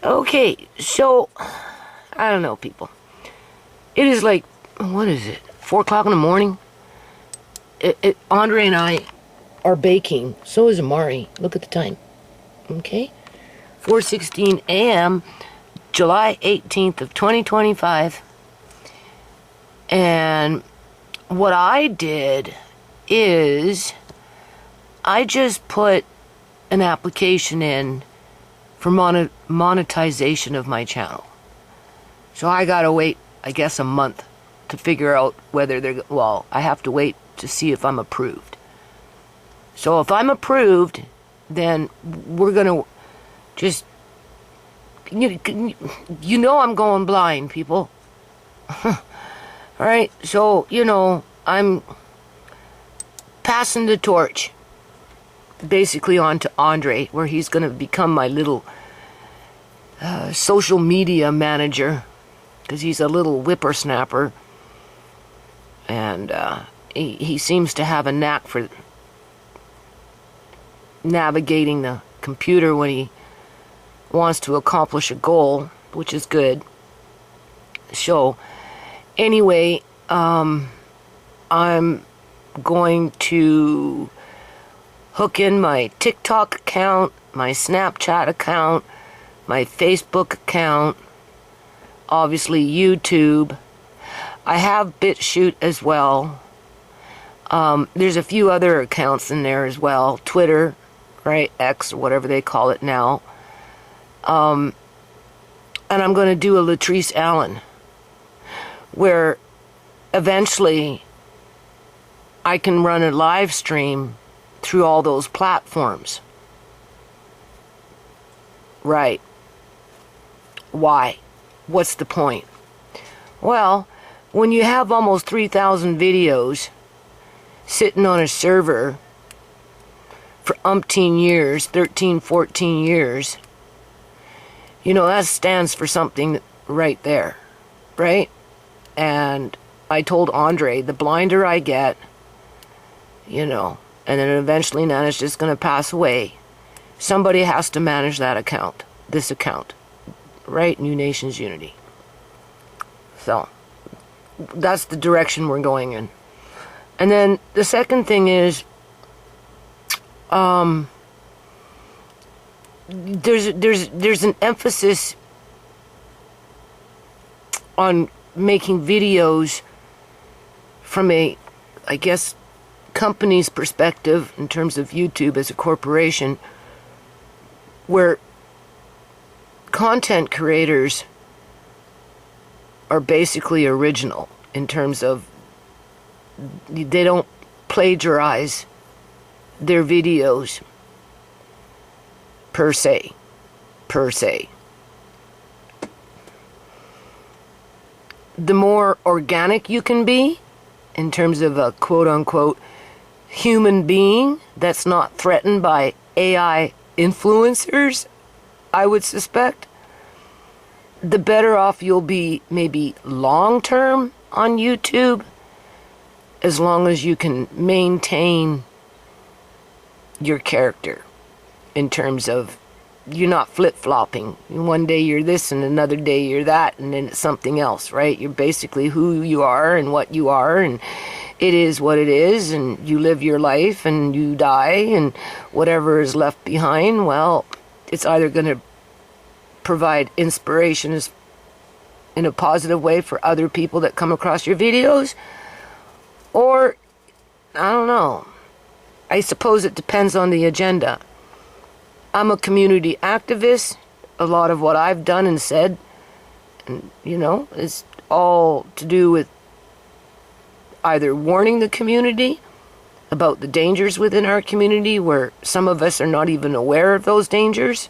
Okay, so, I don't know, people. It is like, what is it? 4 o'clock in the morning? Andre and I are baking. So is Amari. Look at the time. Okay? 4:16 a.m., July 18th of 2025. And what I did is I just put an application in for monetization of my channel. So I gotta wait, I guess, a month to figure out whether they're, well, I have to wait to see if I'm approved. So if I'm approved, then we're gonna just, you know I'm going blind, people. Alright, so, I'm passing the torch basically on to Andre, where he's going to become my little social media manager, because he's a little whippersnapper, and he seems to have a knack for navigating the computer when he wants to accomplish a goal, which is good. So anyway, I'm going to hook in my TikTok account, my Snapchat account, my Facebook account, obviously YouTube. I have BitChute as well. There's a few other accounts in there as well. Twitter, right? X, or whatever they call it now. And I'm going to do a Latrice Allen, where eventually I can run a live stream through all those platforms. Right. Why? What's the point? Well, when you have almost 3,000 videos sitting on a server for umpteen years, 13, 14 years, that stands for something right there, right? And I told Andre, the blinder I get, and then eventually Nana's just going to pass away, somebody has to manage that account, this account, right? New Nations Unity. So, that's the direction we're going in. And then the second thing is, there's an emphasis on making videos from a, I guess, company's perspective in terms of YouTube as a corporation, where content creators are basically original in terms of they don't plagiarize their videos per se. The more organic you can be in terms of a quote-unquote human being that's not threatened by AI influencers, I would suspect, the better off you'll be, maybe long-term on YouTube, as long as you can maintain your character in terms of you're not flip-flopping. One day you're this and another day you're that, and then it's something else, right? You're basically who you are and what you are, and it is what it is, and you live your life and you die, and whatever is left behind, well, it's either going to provide inspiration in a positive way for other people that come across your videos, or, I don't know. I suppose it depends on the agenda. I'm a community activist. A lot of what I've done and said, and, is all to do with either warning the community about the dangers within our community, where some of us are not even aware of those dangers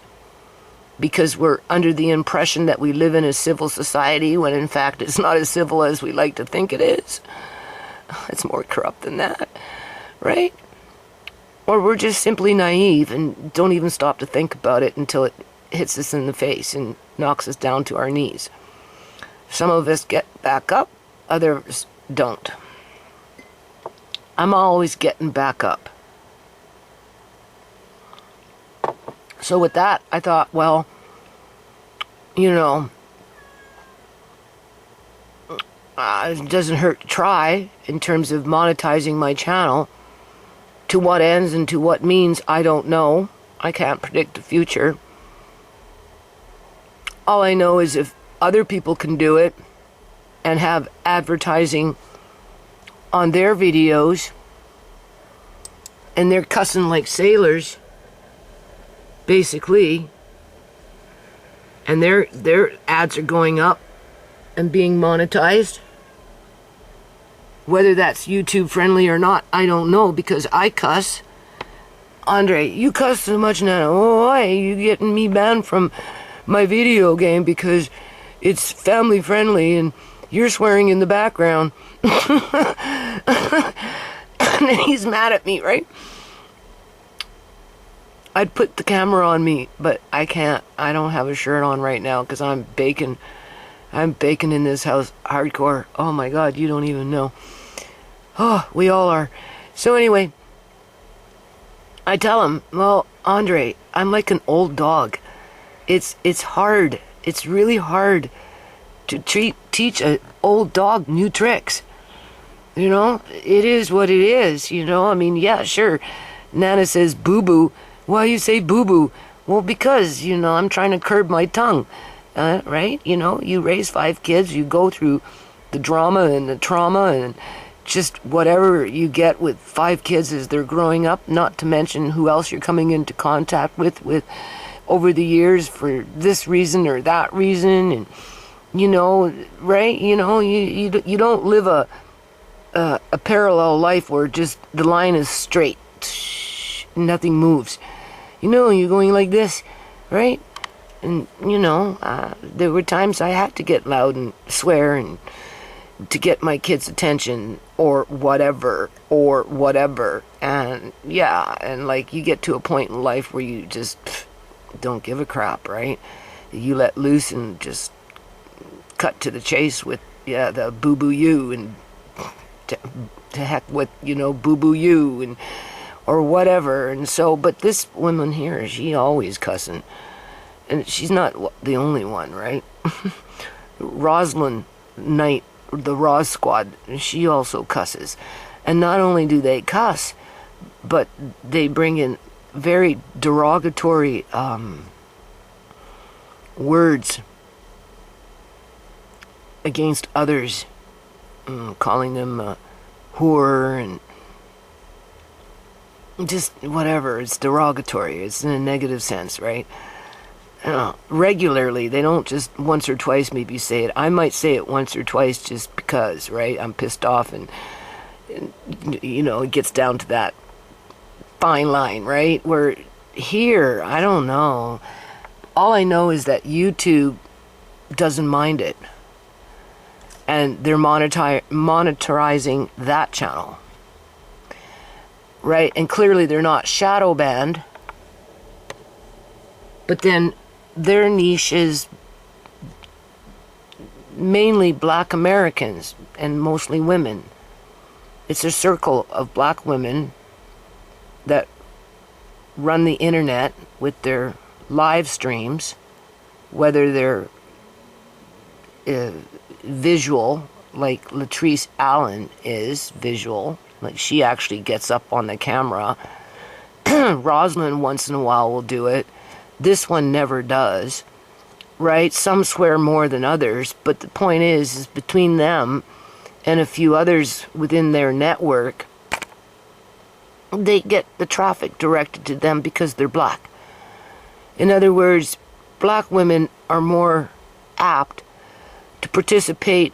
because we're under the impression that we live in a civil society, when in fact it's not as civil as we like to think it is. It's more corrupt than that, right? Or we're just simply naive and don't even stop to think about it until it hits us in the face and knocks us down to our knees. Some of us get back up, others don't. I'm always getting back up. So with that, I thought, well, you know, it doesn't hurt to try in terms of monetizing my channel. To what ends and to what means, I don't know. I can't predict the future. All I know is if other people can do it and have advertising on their videos and they're cussing like sailors, basically, and their ads are going up and being monetized, whether that's YouTube friendly or not, I don't know, because I cuss. Andre, you cuss so much now. Oh, why are you getting me banned from my video game because it's family friendly and you're swearing in the background? And then he's mad at me, right? I'd put the camera on me, but I can't. I don't have a shirt on right now because I'm baking. I'm baking in this house hardcore. Oh my God, you don't even know. Oh, we all are. So anyway, I tell him, well, Andre, I'm like an old dog. It's hard. It's really hard to teach an old dog new tricks. You know, it is what it is, you know. I mean, yeah, sure. Nana says boo-boo. Why you say boo-boo? Well, because, you know, I'm trying to curb my tongue. Right? You know, you raise 5 kids, you go through the drama and the trauma and just whatever you get with 5 kids as they're growing up, not to mention who else you're coming into contact with over the years for this reason or that reason. And, you know, right? You know, you don't live a parallel life where just the line is straight. Nothing moves. You know, you're going like this, right? And, you know, there were times I had to get loud and swear and to get my kids' attention or whatever. And, yeah, and, like, you get to a point in life where you just don't give a crap, right? You let loose and just cut to the chase with, yeah, the boo-boo you and to heck with, you know, boo-boo you and or whatever. And so, but this woman here, she always cussing. And she's not the only one, right? Rosalind Knight, the Roz Squad, she also cusses. And not only do they cuss, but they bring in very derogatory words against others, calling them a whore and just whatever. It's derogatory. It's in a negative sense, right? Regularly. They don't just once or twice maybe say it. I might say it once or twice just because, right? I'm pissed off and you know, it gets down to that fine line, right? Where here, I don't know. All I know is that YouTube doesn't mind it. And they're monetizing that channel. Right? And clearly they're not shadow banned. But then their niche is mainly Black Americans and mostly women. It's a circle of Black women that run the internet with their live streams, whether they're visual, like Latrice Allen is visual, like she actually gets up on the camera. Rosalind once in a while will do it. This one never does, right? Some swear more than others, but the point is between them and a few others within their network, they get the traffic directed to them because they're Black. In other words, Black women are more apt to participate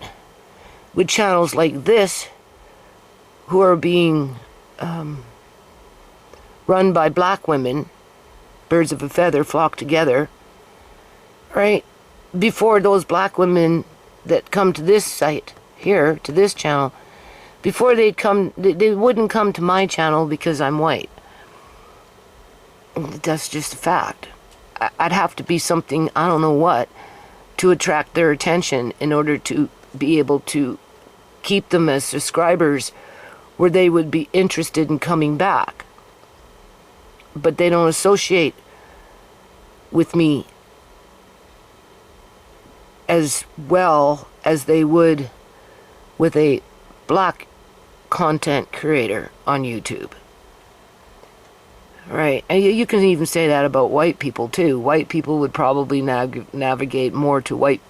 with channels like this who are being run by Black women. Birds of a feather flock together, right? Before those Black women that come to this site here, to this channel, before they'd come, they wouldn't come to my channel because I'm white. That's just a fact. I'd have to be something, I don't know what, to attract their attention in order to be able to keep them as subscribers where they would be interested in coming back. But they don't associate with me as well as they would with a black content creator on YouTube. Right, and you can even say that about white people too. White people would probably navigate more to white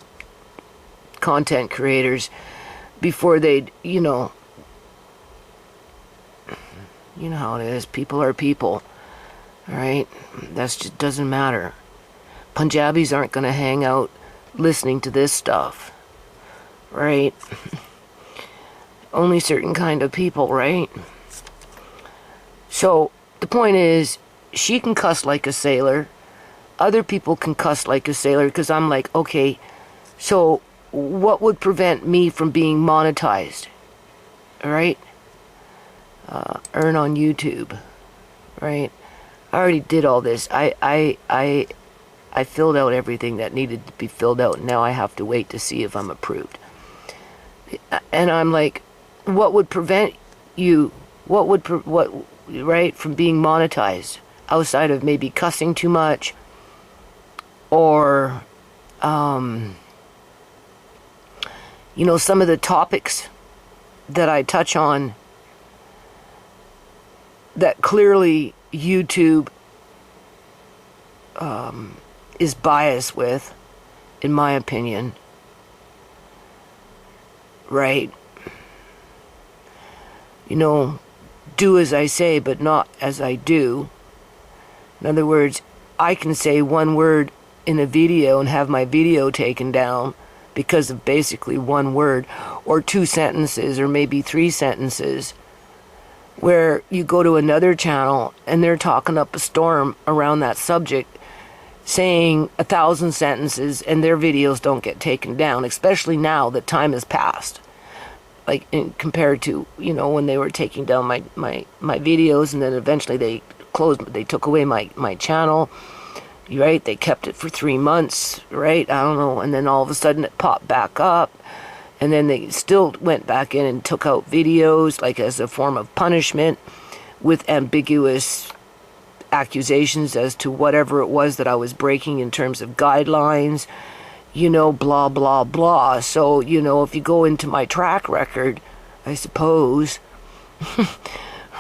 content creators before they'd, you know how it is. People are people, right? That just doesn't matter. Punjabis aren't going to hang out listening to this stuff, right? Only certain kind of people, right? So the point is, she can cuss like a sailor. Other people can cuss like a sailor, because I'm like, okay, so what would prevent me from being monetized? All right? Earn on YouTube, right? I already did all this. I filled out everything that needed to be filled out. Now I have to wait to see if I'm approved. And I'm like, what would prevent you? Right, from being monetized outside of maybe cussing too much, or some of the topics that I touch on that clearly YouTube is biased with, in my opinion, right? Do as I say, but not as I do. In other words, I can say one word in a video and have my video taken down because of basically one word, or 2 sentences, or maybe 3 sentences, where you go to another channel and they're talking up a storm around that subject, saying 1,000 sentences, and their videos don't get taken down, especially now that time has passed. Like, compared to, when they were taking down my videos, and then eventually they took away my channel, right? They kept it for 3 months, right? I don't know. And then all of a sudden it popped back up, and then they still went back in and took out videos, like as a form of punishment, with ambiguous accusations as to whatever it was that I was breaking in terms of guidelines, blah, blah, blah. So, if you go into my track record, I suppose,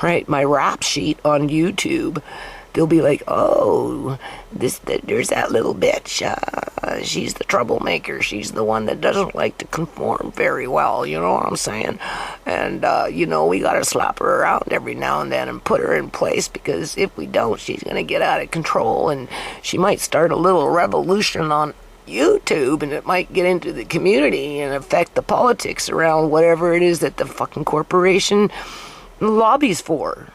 right, my rap sheet on YouTube, they'll be like, oh, there's that little bitch. She's the troublemaker. She's the one that doesn't like to conform very well. You know what I'm saying? And, we got to slap her around every now and then and put her in place, because if we don't, she's going to get out of control, and she might start a little revolution on YouTube, and it might get into the community and affect the politics around whatever it is that the fucking corporation lobbies for.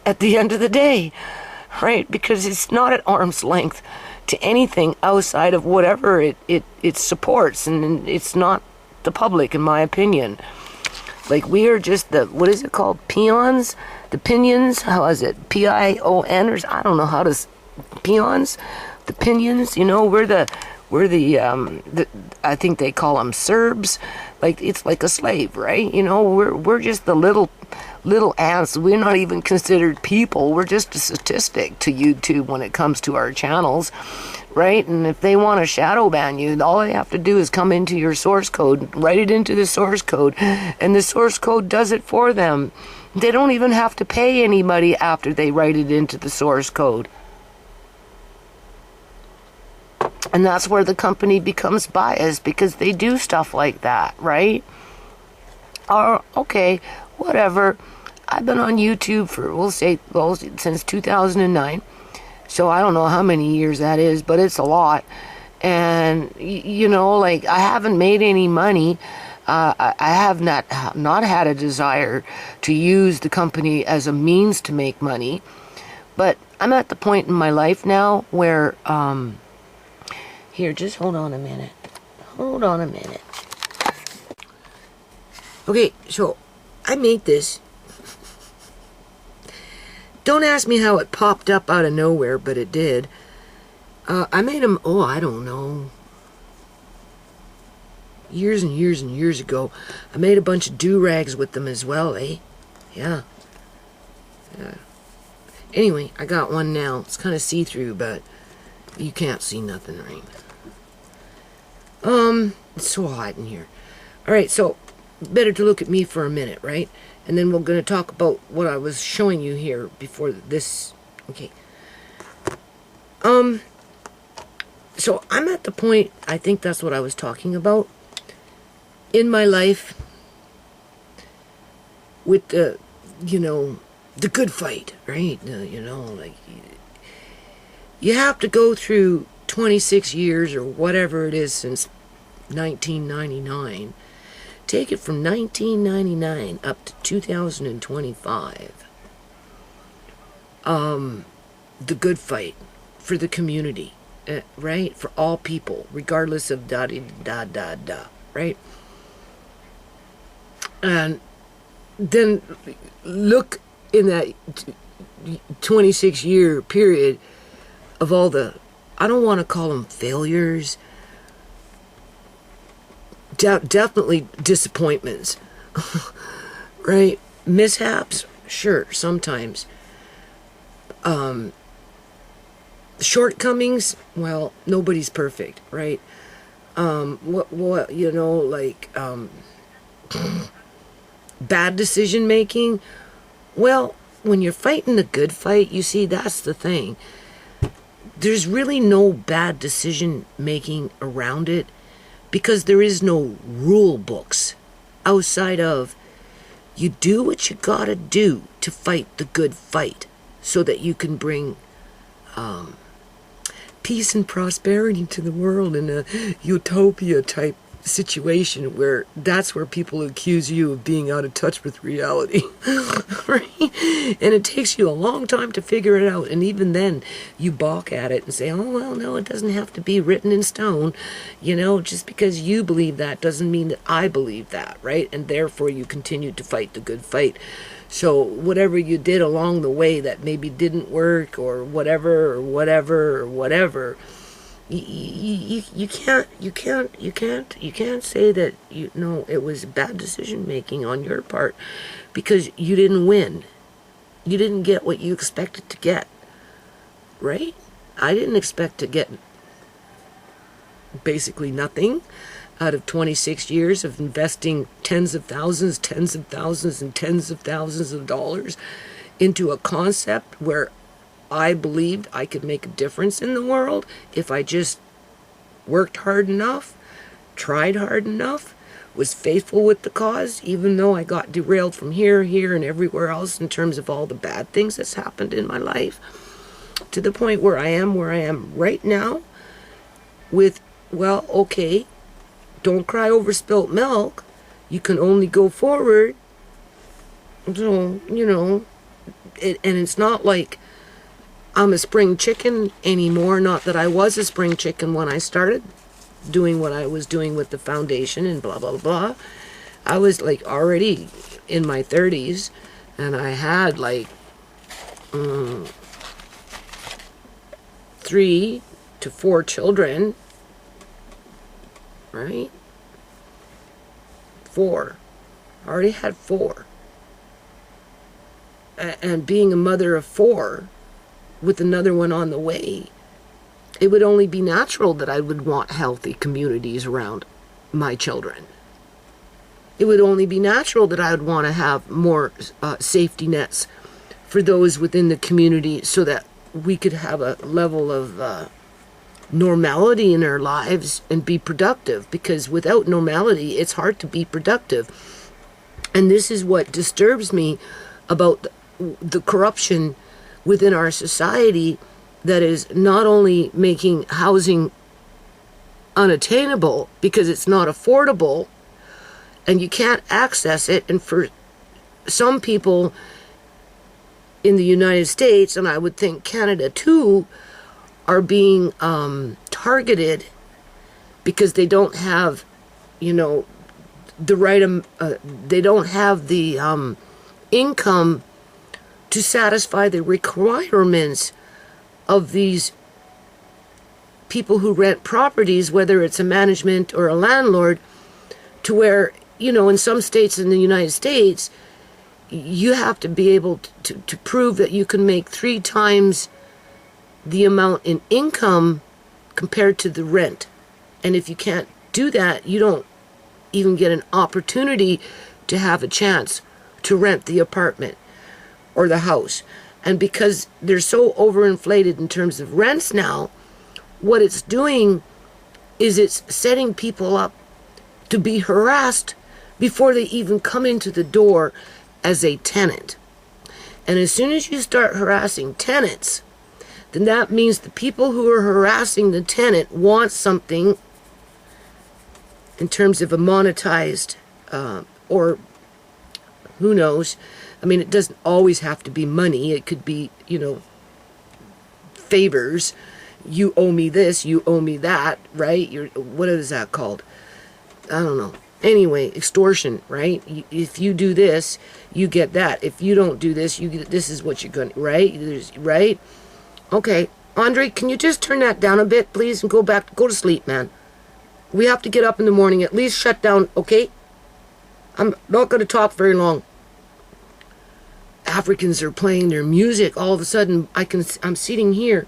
At the end of the day, right? Because it's not at arm's length to anything outside of whatever it supports, and it's not the public, in my opinion. Like, we are just what is it called? Peons? The pinions? How is it? P-I-O-N? Or I don't know how to... Peons? The pinions? we're the I think they call them Serbs. Like, it's like a slave, right? We're just the little ants. We're not even considered people. We're just a statistic to YouTube when it comes to our channels, right? And if they want to shadow ban you, all they have to do is come into your source code, write it into the source code, and the source code does it for them. They don't even have to pay anybody after they write it into the source code. And that's where the company becomes biased, because they do stuff like that, right? Or, okay, whatever. I've been on YouTube for, since 2009. So I don't know how many years that is, but it's a lot. And, I haven't made any money. I have not had a desire to use the company as a means to make money. But I'm at the point in my life now where... Here, just hold on a minute. Okay, so I made this. Don't ask me how it popped up out of nowhere, but it did. I made them, I don't know, years and years and years ago. I made a bunch of do-rags with them as well, eh? Yeah. Anyway, I got one now. It's kind of see-through, but you can't see nothing, right? It's so hot in here. All right, so better to look at me for a minute, right? And then we're going to talk about what I was showing you here before this. Okay. So I'm at the point, I think that's what I was talking about, in my life with the, the good fight, right? Like, you have to go through 26 years or whatever it is since 1999. Take it from 1999 up to 2025. The good fight for the community, right? For all people, regardless of da-da-da-da-da, right? And then look in that 26-year period of all the, I don't want to call them failures, definitely disappointments, right? Mishaps, sure, sometimes. Shortcomings, well, nobody's perfect, right? Bad decision making. Well, when you're fighting the good fight, you see, that's the thing. There's really no bad decision making around it, because there is no rule books outside of, you do what you gotta do to fight the good fight so that you can bring peace and prosperity to the world in a utopia type situation where that's where people accuse you of being out of touch with reality. Right? And it takes you a long time to figure it out, and even then you balk at it and say, oh well, no, it doesn't have to be written in stone. Just because you believe that doesn't mean that I believe that, right? And therefore you continue to fight the good fight. So whatever you did along the way that maybe didn't work, or whatever, you can't say that it was bad decision making on your part, because you didn't win. You didn't get what you expected to get, right? I didn't expect to get basically nothing out of 26 years of investing tens of thousands and tens of thousands of dollars into a concept where I believed I could make a difference in the world if I just worked hard enough, tried hard enough, was faithful with the cause, even though I got derailed from here, and everywhere else in terms of all the bad things that's happened in my life, to the point where I am right now with, well, okay, don't cry over spilt milk. You can only go forward. So, and it's not like I'm a spring chicken anymore. Not that I was a spring chicken when I started doing what I was doing with the foundation and blah, blah, blah. I was like already in my 30s, and I had like 3 to 4 children, right? 4. I already had 4. And being a mother of 4 with another one on the way, it would only be natural that I would want healthy communities around my children. It would only be natural that I would want to have more safety nets for those within the community, so that we could have a level of normality in our lives and be productive, because without normality it's hard to be productive. And this is what disturbs me about the corruption within our society, that is not only making housing unattainable because it's not affordable and you can't access it, and for some people in the United States, and I would think Canada too, are being targeted because they don't have, the right, they don't have the income to satisfy the requirements of these people who rent properties, whether it's a management or a landlord, to where, in some states in the United States, you have to be able to prove that you can make 3 times the amount in income compared to the rent. And if you can't do that, you don't even get an opportunity to have a chance to rent the apartment or the house. And because they're so overinflated in terms of rents now, what it's doing is it's setting people up to be harassed before they even come into the door as a tenant. And as soon as you start harassing tenants, then that means the people who are harassing the tenant want something in terms of a monetized, or who knows. I mean, it doesn't always have to be money. It could be, favors. You owe me this, you owe me that, right? What is that called? I don't know. Anyway, extortion, right? If you do this, you get that. If you don't do this, this is what you're going to, right? Right? Okay. Andre, can you just turn that down a bit, please, and go to sleep, man. We have to get up in the morning. At least shut down, okay? I'm not going to talk very long. Africans are playing their music. All of a sudden, I'm sitting here.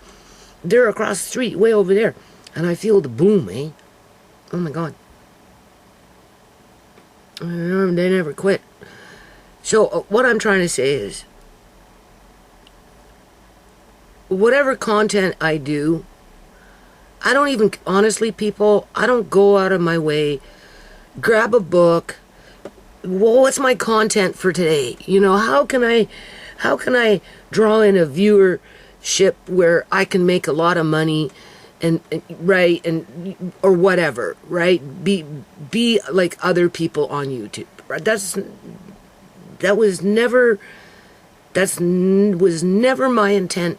They're across the street, way over there. And I feel the boom, eh? Oh, my God. They never quit. So what I'm trying to say is, whatever content I do, I don't even, honestly, people, I don't go out of my way, grab a book. Well, what's my content for today? How can I draw in a viewership where I can make a lot of money and right, and or whatever, right? Be like other people on YouTube. Right? That was never my intent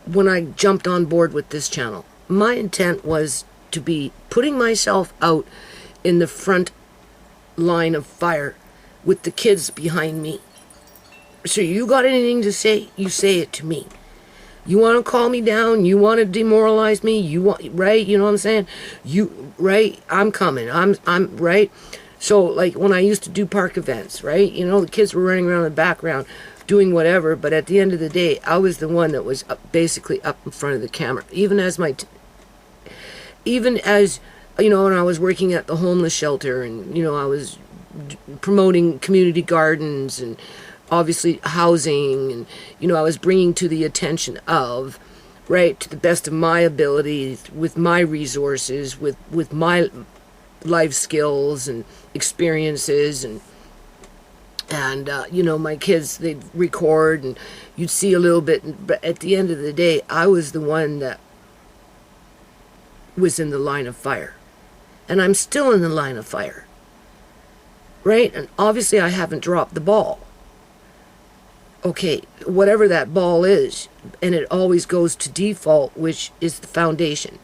when I jumped on board with this channel. My intent was to be putting myself out in the front line of fire with the kids behind me. So you got anything to say, you say it to me. You want to call me down, you want to demoralize me, you want, right? You know what I'm saying? Right? I'm coming. I'm right? So like when I used to do park events, right? The kids were running around in the background doing whatever, but at the end of the day, I was the one that was basically up in front of the camera. Even as when I was working at the homeless shelter, and I was promoting community gardens and obviously housing, and I was bringing to the attention of, right, to the best of my abilities, with my resources, with my life skills and experiences, and my kids, they'd record and you'd see a little bit, but at the end of the day, I was the one that was in the line of fire. And I'm still in the line of fire. Right? And obviously I haven't dropped the ball. Okay, whatever that ball is, and it always goes to default, which is the foundation.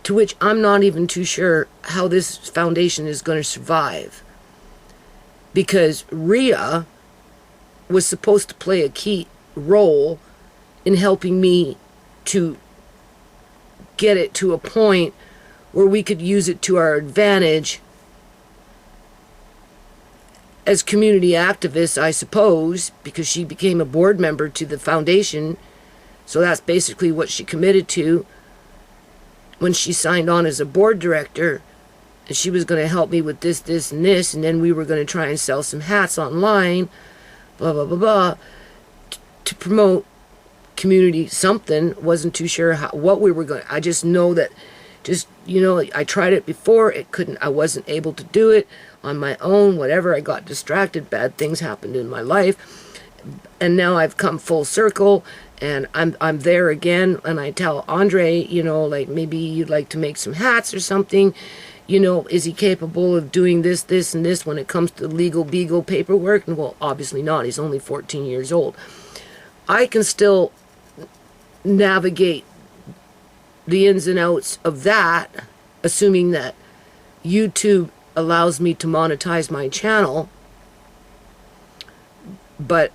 To which I'm not even too sure how this foundation is going to survive. Because Rhea was supposed to play a key role in helping me to get it to a point where we could use it to our advantage as community activists, I suppose, because she became a board member to the foundation. So that's basically what she committed to when she signed on as a board director. And she was going to help me with this, this, and this, and then we were going to try and sell some hats online, blah, blah, blah, blah, to promote community something. Wasn't too sure what we were going to. I just know that, I tried it before. I wasn't able to do it on my own, whatever. I got distracted. Bad things happened in my life. And now I've come full circle, and I'm there again. And I tell Andre, like, maybe you'd like to make some hats or something. Is he capable of doing this, this, and this when it comes to legal beagle paperwork? And well, obviously not. He's only 14 years old. I can still navigate the ins and outs of that, assuming that YouTube allows me to monetize my channel. But,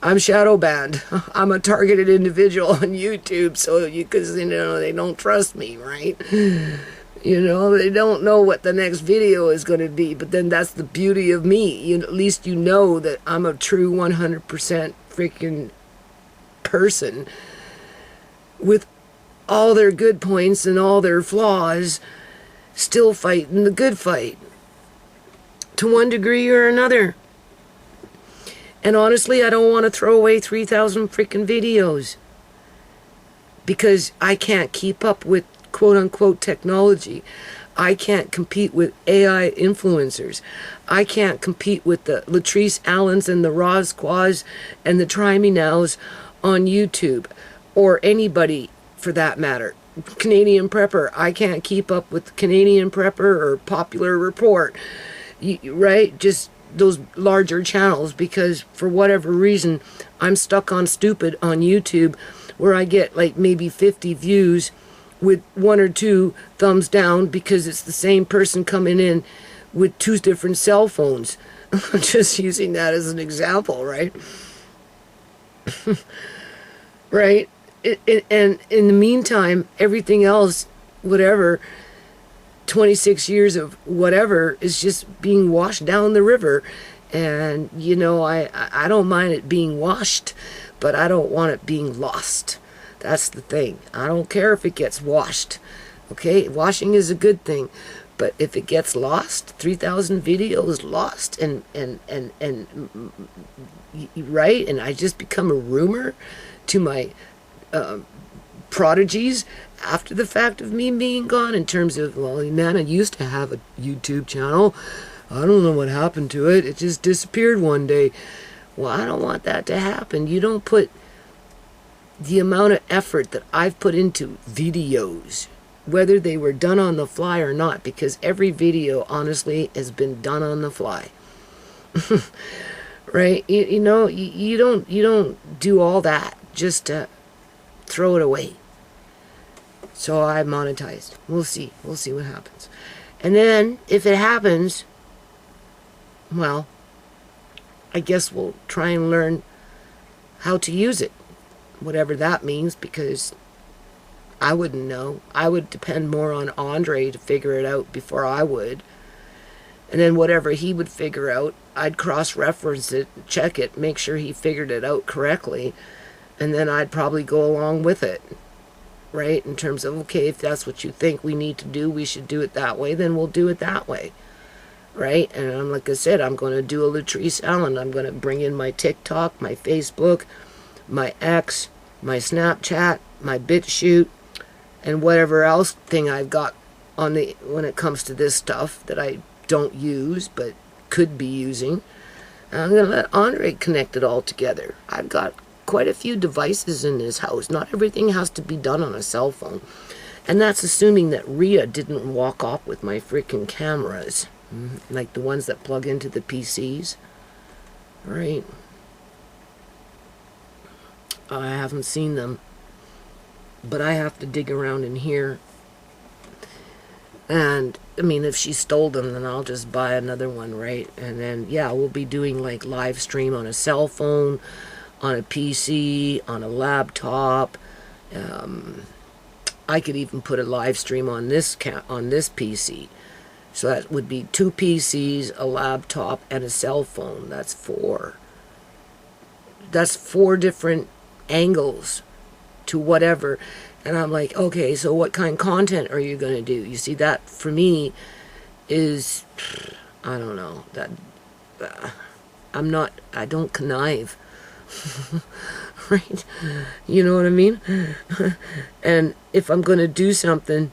I'm shadow banned. I'm a targeted individual on YouTube, so because they don't trust me, right? They don't know what the next video is going to be. But then that's the beauty of me. At least you know that I'm a true 100% freaking person with all their good points and all their flaws, still fighting the good fight to one degree or another. And honestly, I don't want to throw away 3,000 freaking videos because I can't keep up with quote-unquote technology. I can't compete with AI influencers. I can't compete with the Latrice Allens and the Roz Quaz and the Try Me Nows on YouTube, or anybody for that matter. Canadian Prepper, I can't keep up with Canadian Prepper or Popular Report, right? Just those larger channels, because for whatever reason, I'm stuck on stupid on YouTube, where I get like maybe 50 views with 1 or 2 thumbs down because it's the same person coming in with 2 different cell phones. Just using that as an example, right? Right? And in the meantime, everything else, whatever, 26 years of whatever is just being washed down the river. And, you know, I don't mind it being washed, but I don't want it being lost. That's the thing. I don't care if it gets washed. Okay, washing is a good thing, but if it gets lost, 3,000 videos lost, and right, and I just become a rumor to my prodigies after the fact of me being gone, in terms of, well, man, I used to have a YouTube channel. I don't know what happened to it. It just disappeared one day. Well, I don't want that to happen. You don't put the amount of effort that I've put into videos, whether they were done on the fly or not, because every video, honestly, has been done on the fly. Right? You know, you don't do all that just to throw it away. So I monetized. We'll see what happens. And then, if it happens, well, I guess we'll try and learn how to use it. Whatever that means, because I wouldn't know. I would depend more on Andre to figure it out before I would. And then whatever he would figure out, I'd cross-reference it, check it, make sure he figured it out correctly, and then I'd probably go along with it. Right? In terms of, okay, if that's what you think we need to do, we should do it that way, then we'll do it that way. Right? And like I said, I'm going to do a Latrice Allen. I'm going to bring in my TikTok, my Facebook, my X, my Snapchat, my BitChute, and whatever else thing I've got on the, when it comes to this stuff that I don't use but could be using. And I'm going to let Andre connect it all together. I've got quite a few devices in this house. Not everything has to be done on a cell phone. And that's assuming that Rhea didn't walk off with my freaking cameras. Like the ones that plug into the PCs. Right? I haven't seen them, but I have to dig around in here. And I mean, if she stole them, then I'll just buy another one, right? And then, yeah, we'll be doing like live stream on a cell phone, on a PC, on a laptop. I could even put a live stream on this PC. So that would be 2 PCs, a laptop, and a cell phone. That's 4. That's 4 different angles to whatever. And I'm like, okay, so what kind of content are you going to do? You see, that for me is, I don't know, that I don't connive. Right? You know what I mean? And if I'm going to do something,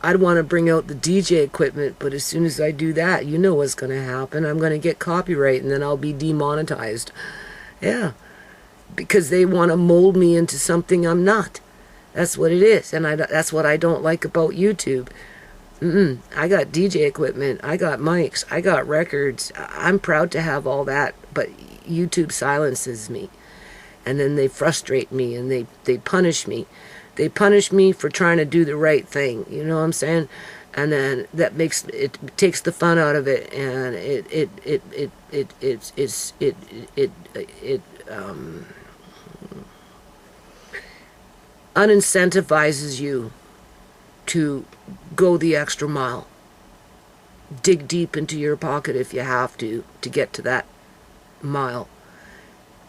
I'd want to bring out the DJ equipment, but as soon as I do that, you know what's going to happen. I'm going to get copyright, and then I'll be demonetized. Yeah. Because they want to mold me into something I'm not. That's what it is. And that's what I don't like about YouTube. I got DJ equipment. I got mics. I got records. I'm proud to have all that. But YouTube silences me. And then they frustrate me, and they punish me. They punish me for trying to do the right thing. You know what I'm saying? And then that makes it takes the fun out of it, and it unincentivizes you to go the extra mile. Dig deep into your pocket if you have to get to that mile.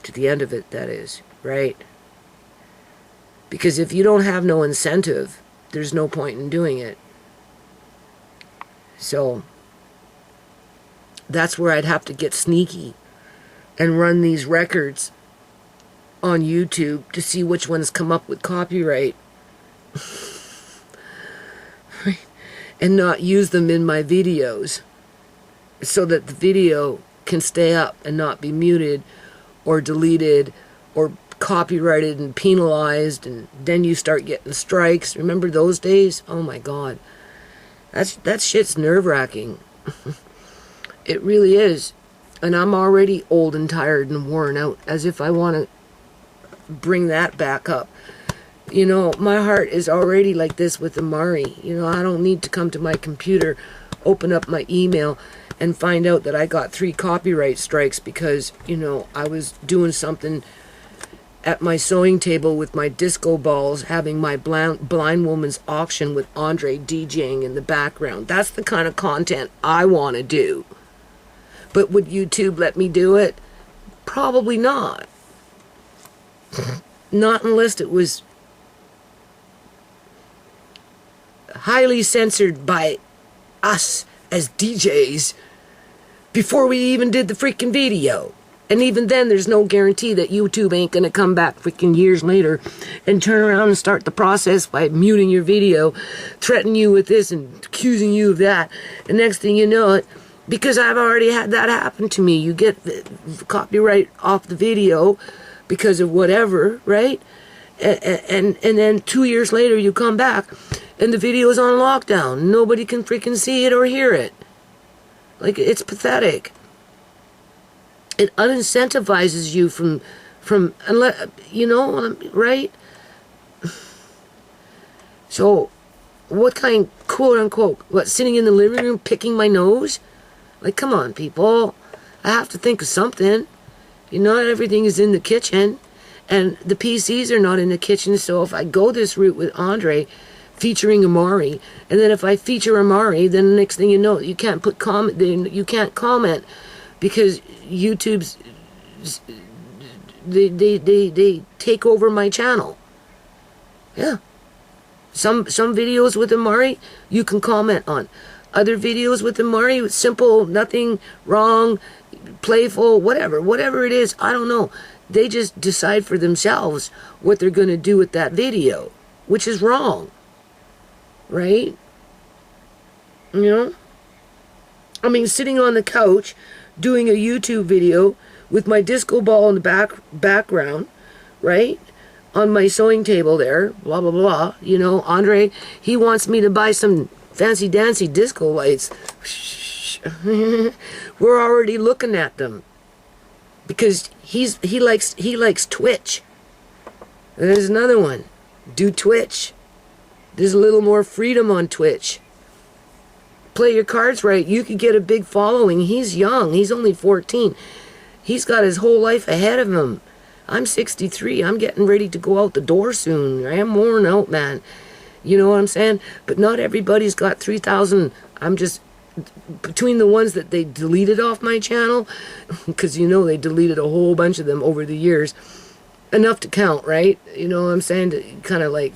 To the end of it, that is, right? Because if you don't have no incentive, there's no point in doing it. So that's where I'd have to get sneaky and run these records on YouTube to see which ones come up with copyright. And not use them in my videos so that the video can stay up and not be muted or deleted or copyrighted and penalized, and then you start getting strikes. Remember those days? Oh my God. That shit's nerve-wracking. It really is. And I'm already old and tired and worn out, as if I want to bring that back up. You know, my heart is already like this with Amari. You know, I don't need to come to my computer, open up my email, and find out that I got 3 copyright strikes because, you know, I was doing something at my sewing table with my disco balls, having my blind woman's auction with Andre DJing in the background. That's the kind of content I want to do. But would YouTube let me do it? Probably not. Not unless it was highly censored by us as DJs before we even did the freaking video. And even then, there's no guarantee that YouTube ain't gonna come back freaking years later and turn around and start the process by muting your video, threatening you with this and accusing you of that. And next thing you know it, because I've already had that happen to me, you get the copyright off the video because of whatever, right? And then 2 years later, you come back and the video is on lockdown. Nobody can freaking see it or hear it. Like, it's pathetic. It unincentivizes you from, you know, right? So, what kind, quote unquote, what, sitting in the living room picking my nose? Like, come on, people. I have to think of something. You know, not everything is in the kitchen. And the PCs are not in the kitchen, so if I go this route with Andre, featuring Amari, and then if I feature Amari, then the next thing you know, you can't put comment, you can't comment, because YouTube's, they take over my channel. Yeah. Some videos with Amari, you can comment on. Other videos with Amari, simple, nothing wrong, playful, whatever it is, I don't know. They just decide for themselves what they're going to do with that video, which is wrong. Right? You know? I mean, sitting on the couch doing a YouTube video with my disco ball in the background, right? On my sewing table there, blah, blah, blah. You know, Andre, he wants me to buy some fancy dancy disco lights. We're already looking at them. Because he likes Twitch. And there's another one. Do Twitch. There's a little more freedom on Twitch. Play your cards right. You could get a big following. He's young. He's only 14. He's got his whole life ahead of him. I'm 63. I'm getting ready to go out the door soon. I am worn out, man. You know what I'm saying? But not everybody's got 3,000. I'm just... between the ones that they deleted off my channel, because you know they deleted a whole bunch of them over the years, enough to count, right? You know what I'm saying? To kind of like,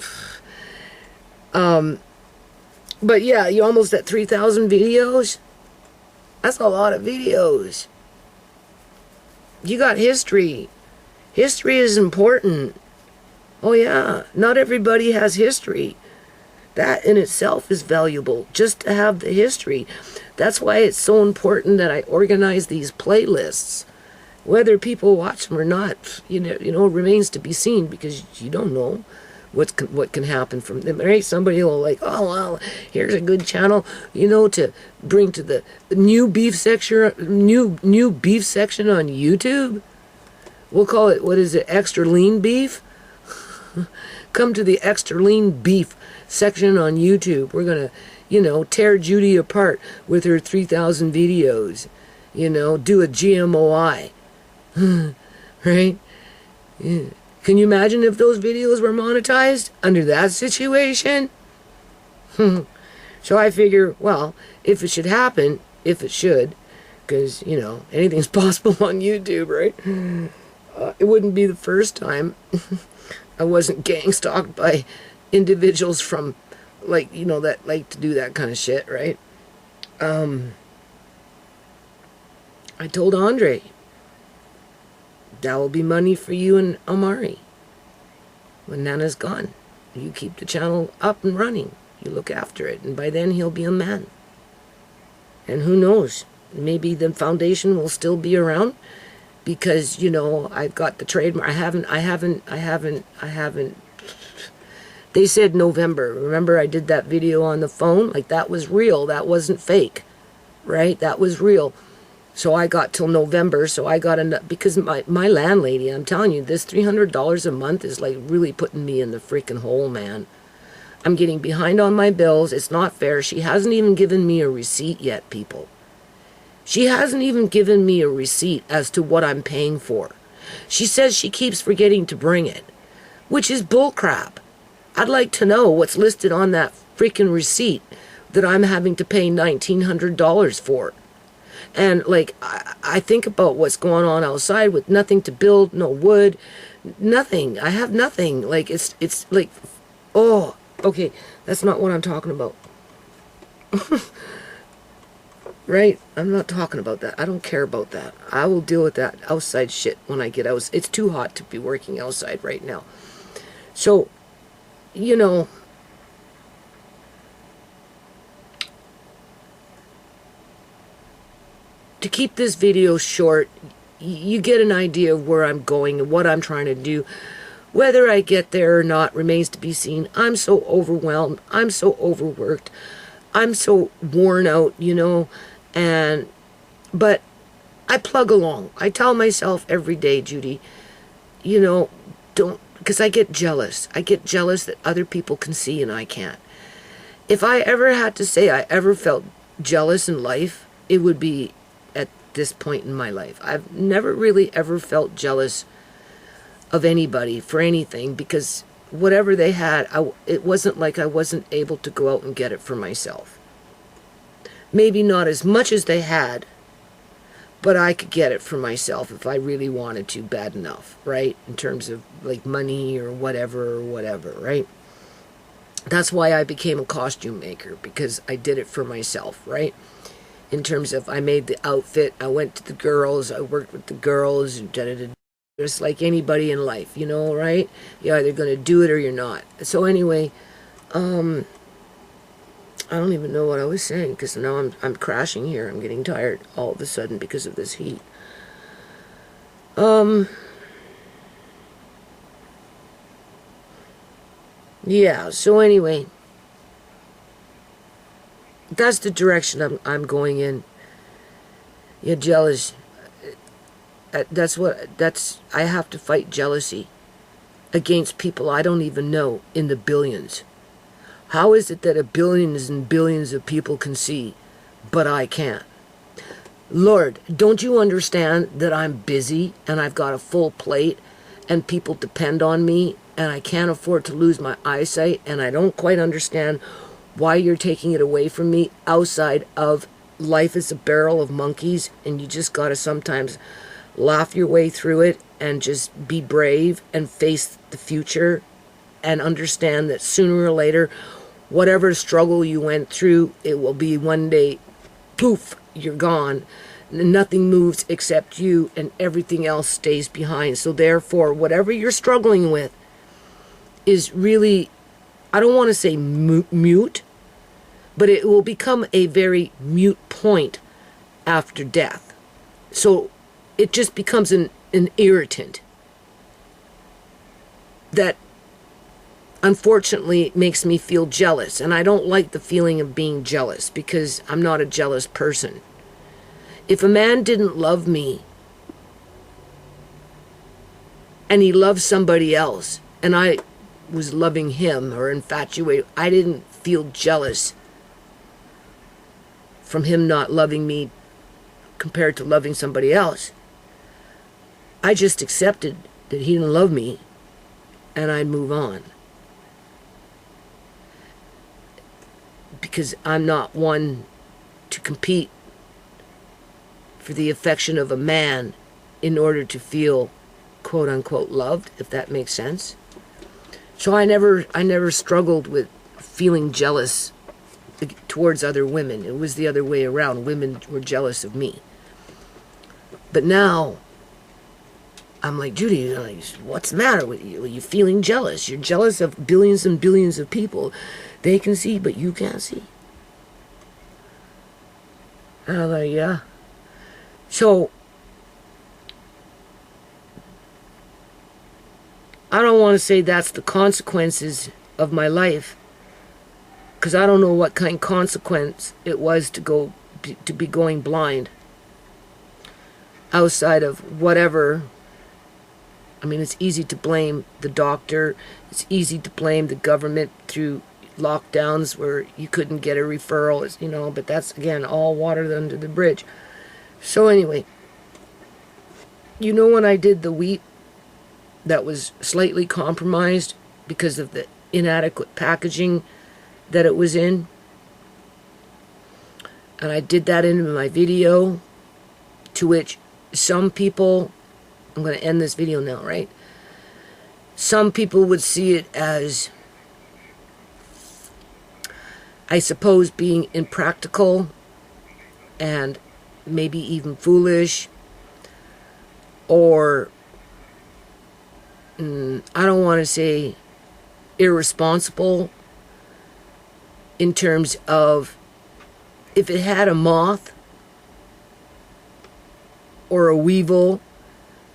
but yeah, you're almost at 3,000 videos. That's a lot of videos. You got history. History is important. Oh yeah, not everybody has history. That in itself is valuable, just to have the history. That's why it's so important that I organize these playlists. Whether people watch them or not, you know, remains to be seen, because you don't know what can happen from them. Right? Somebody will like, oh well, here's a good channel, you know, to bring to the new beef section, new beef section on YouTube. We'll call it, what is it, extra lean beef? Come to the extra lean beef section on YouTube. We're gonna, you know, tear Judy apart with her 3,000 videos. You know, do a GMOI. Right? Yeah. Can you imagine if those videos were monetized under that situation? So I figure, well, if it should happen, if it should, because, you know, anything's possible on YouTube, right? It wouldn't be the first time. I wasn't gang stalked by individuals from, like, you know, that like to do that kind of shit, right? I told Andre, that will be money for you and Omari when Nana's gone. You keep the channel up and running. You look after it, and by then he'll be a man. And who knows? Maybe the foundation will still be around because, you know, I've got the trademark. I haven't. They said November. Remember I did that video on the phone? Like, that was real. That wasn't fake, right? That was real. So I got till November, so I got enough, because my landlady, I'm telling you, this $300 a month is like really putting me in the freaking hole, man. I'm getting behind on my bills. It's not fair. She hasn't even given me a receipt yet, people. She hasn't even given me a receipt as to what I'm paying for. She says she keeps forgetting to bring it, which is bullcrap. I'd like to know what's listed on that freaking receipt that I'm having to pay $1,900 for. And, like, I think about what's going on outside with nothing to build, no wood, nothing. I have nothing. Like, it's like, oh, okay, that's not what I'm talking about. Right? I'm not talking about that. I don't care about that. I will deal with that outside shit when I get out. It's too hot to be working outside right now. So, you know, to keep this video short, you get an idea of where I'm going and what I'm trying to do. Whether I get there or not remains to be seen. I'm so overwhelmed. I'm so overworked. I'm so worn out, you know. But I plug along. I tell myself every day, Judy, you know, don't, because I get jealous. I get jealous that other people can see and I can't. If I ever had to say I ever felt jealous in life, it would be at this point in my life. I've never really ever felt jealous of anybody for anything, because whatever they had, it wasn't like I wasn't able to go out and get it for myself. Maybe not as much as they had, but I could get it for myself if I really wanted to bad enough, right? In terms of like money or whatever, right? That's why I became a costume maker, because I did it for myself, right? In terms of, I made the outfit, I went to the girls, I worked with the girls, and just like anybody in life, you know, right? You're either going to do it or you're not. So anyway, I don't even know what I was saying, because now I'm crashing here. I'm getting tired all of a sudden because of this heat. Yeah, so anyway, that's the direction I'm going in. You're jealous. I have to fight jealousy against people I don't even know in the billions. How is it that billions and billions of people can see, but I can't? Lord, don't you understand that I'm busy and I've got a full plate and people depend on me and I can't afford to lose my eyesight, and I don't quite understand why you're taking it away from me outside of life is a barrel of monkeys, and you just got to sometimes laugh your way through it and just be brave and face the future and understand that sooner or later, whatever struggle you went through, it will be one day, poof, you're gone. Nothing moves except you, and everything else stays behind. So therefore, whatever you're struggling with is really, I don't want to say mute, but it will become a very mute point after death. So it just becomes an irritant that unfortunately makes me feel jealous. And I don't like the feeling of being jealous, because I'm not a jealous person. If a man didn't love me and he loved somebody else and I was loving him or infatuated, I didn't feel jealous from him not loving me compared to loving somebody else. I just accepted that he didn't love me and I'd move on. Because I'm not one to compete for the affection of a man in order to feel quote unquote loved, if that makes sense. So I never struggled with feeling jealous towards other women. It was the other way around. Women were jealous of me. But now, I'm like, Judy, what's the matter with you? Are you feeling jealous? You're jealous of billions and billions of people. They can see, but you can't see. And I'm like, yeah. So, I don't want to say that's the consequences of my life, because I don't know what kind of consequence it was to be going blind. Outside of whatever. I mean, it's easy to blame the doctor. It's easy to blame the government through lockdowns where you couldn't get a referral, but that's, again, all water under the bridge. So anyway, when I did the wheat that was slightly compromised because of the inadequate packaging that it was in, and I did that in my video, to which some people, I'm going to end this video now, right? Some people would see it as, I suppose, being impractical and maybe even foolish, or I don't want to say irresponsible, in terms of if it had a moth or a weevil,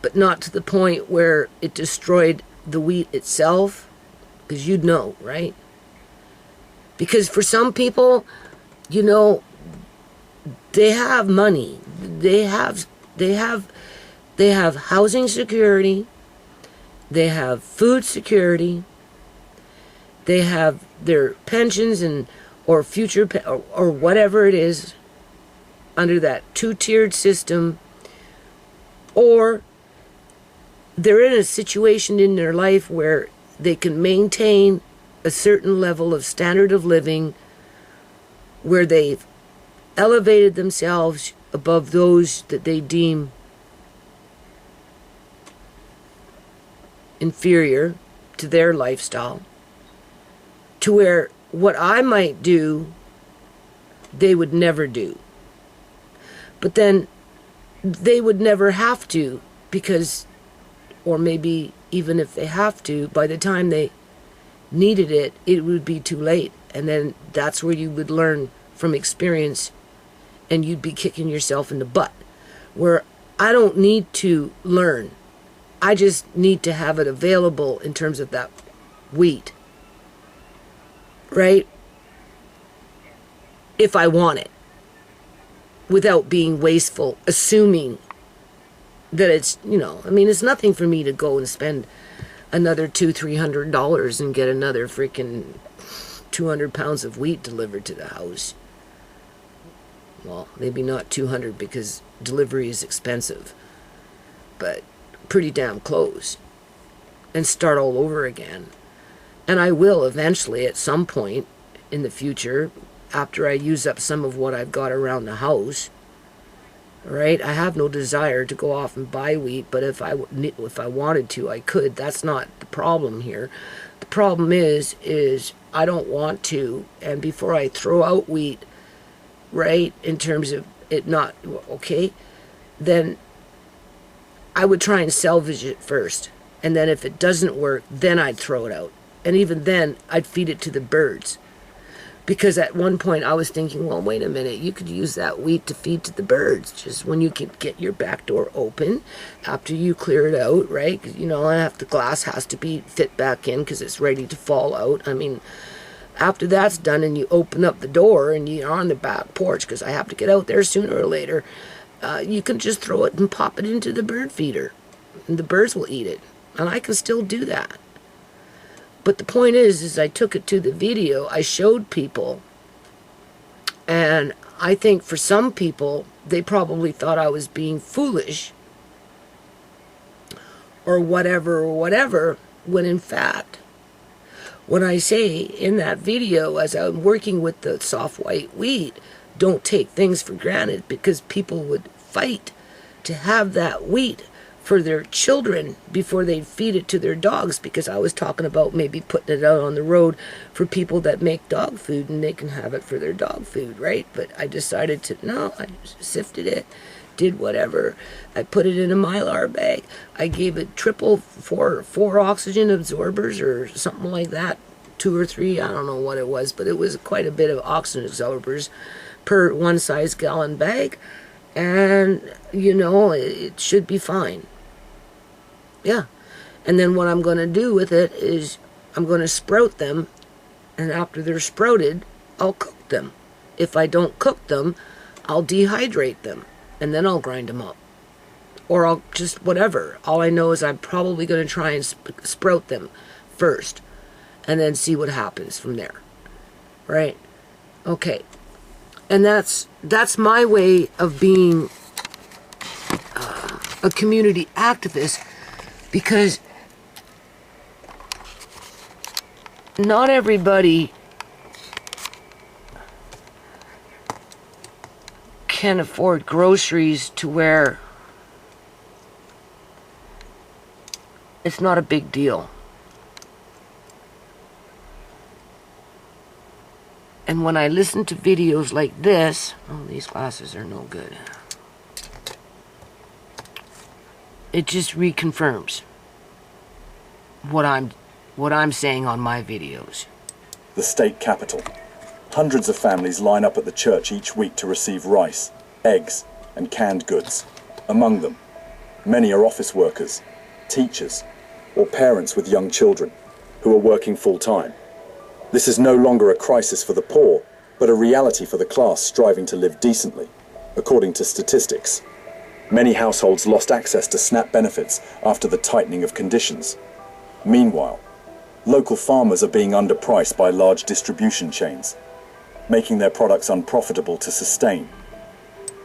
but not to the point where it destroyed the wheat itself, because you'd know, right? Because for some people, they have money, they have housing security, they have food security, they have their pensions or future or whatever it is under that two-tiered system, or they're in a situation in their life where they can maintain a certain level of standard of living, where they've elevated themselves above those that they deem inferior to their lifestyle, to where what I might do, they would never do. But then they would never have to, because, or maybe even if they have to, by the time they needed it, it would be too late. And then that's where you would learn from experience, and you'd be kicking yourself in the butt. Where I don't need to learn. I just need to have it available in terms of that wheat. Right? If I want it. Without being wasteful, assuming that it's, it's nothing for me to go and spend another $200-300 and get another freaking 200 pounds of wheat delivered to the house. Well, maybe not 200 because delivery is expensive, but pretty damn close. And start all over again. And I will eventually, at some point in the future, after I use up some of what I've got around the house, right? I have no desire to go off and buy wheat, but if I wanted to, I could. That's not the problem here. The problem is I don't want to, and before I throw out wheat, right, in terms of it not, okay, then I would try and salvage it first. And then if it doesn't work, then I'd throw it out. And even then, I'd feed it to the birds. Because at one point I was thinking, well, wait a minute, you could use that wheat to feed to the birds. Just when you can get your back door open, after you clear it out, right? The glass has to be fit back in because it's ready to fall out. I mean, after that's done and you open up the door and you're on the back porch, because I have to get out there sooner or later, you can just throw it and pop it into the bird feeder. And the birds will eat it. And I can still do that. But the point is I took it to the video, I showed people, and I think for some people, they probably thought I was being foolish, or whatever, when in fact, when I say in that video, as I'm working with the soft white wheat, don't take things for granted, because people would fight to have that wheat for their children before they feed it to their dogs, because I was talking about maybe putting it out on the road for people that make dog food and they can have it for their dog food, right? But I decided to, no, I sifted it, did whatever. I put it in a Mylar bag. I gave it four oxygen absorbers or something like that, 2 or 3, I don't know what it was, but it was quite a bit of oxygen absorbers per 1 size gallon bag. And, it should be fine. Yeah. And then what I'm going to do with it is I'm going to sprout them, and after they're sprouted, I'll cook them. If I don't cook them, I'll dehydrate them, and then I'll grind them up. Or I'll just whatever. All I know is I'm probably going to try and sprout them first, and then see what happens from there. Right? Okay. And that's my way of being a community activist, because not everybody can afford groceries to where it's not a big deal. And when I listen to videos like this, oh, these glasses are no good. It just reconfirms what I'm saying on my videos. The state capital. Hundreds of families line up at the church each week to receive rice, eggs, and canned goods. Among them, many are office workers, teachers, or parents with young children who are working full-time. This is no longer a crisis for the poor, but a reality for the class striving to live decently, according to statistics. Many households lost access to SNAP benefits after the tightening of conditions. Meanwhile, local farmers are being underpriced by large distribution chains, making their products unprofitable to sustain,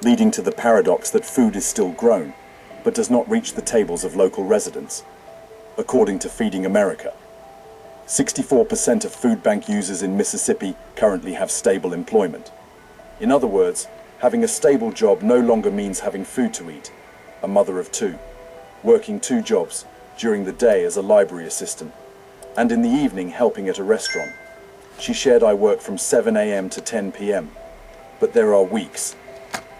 leading to the paradox that food is still grown, but does not reach the tables of local residents. According to Feeding America, 64% of food bank users in Mississippi currently have stable employment. In other words, having a stable job no longer means having food to eat. A mother of 2, working 2 jobs, during the day as a library assistant, and in the evening helping at a restaurant. She shared, I work from 7 a.m. to 10 p.m. But there are weeks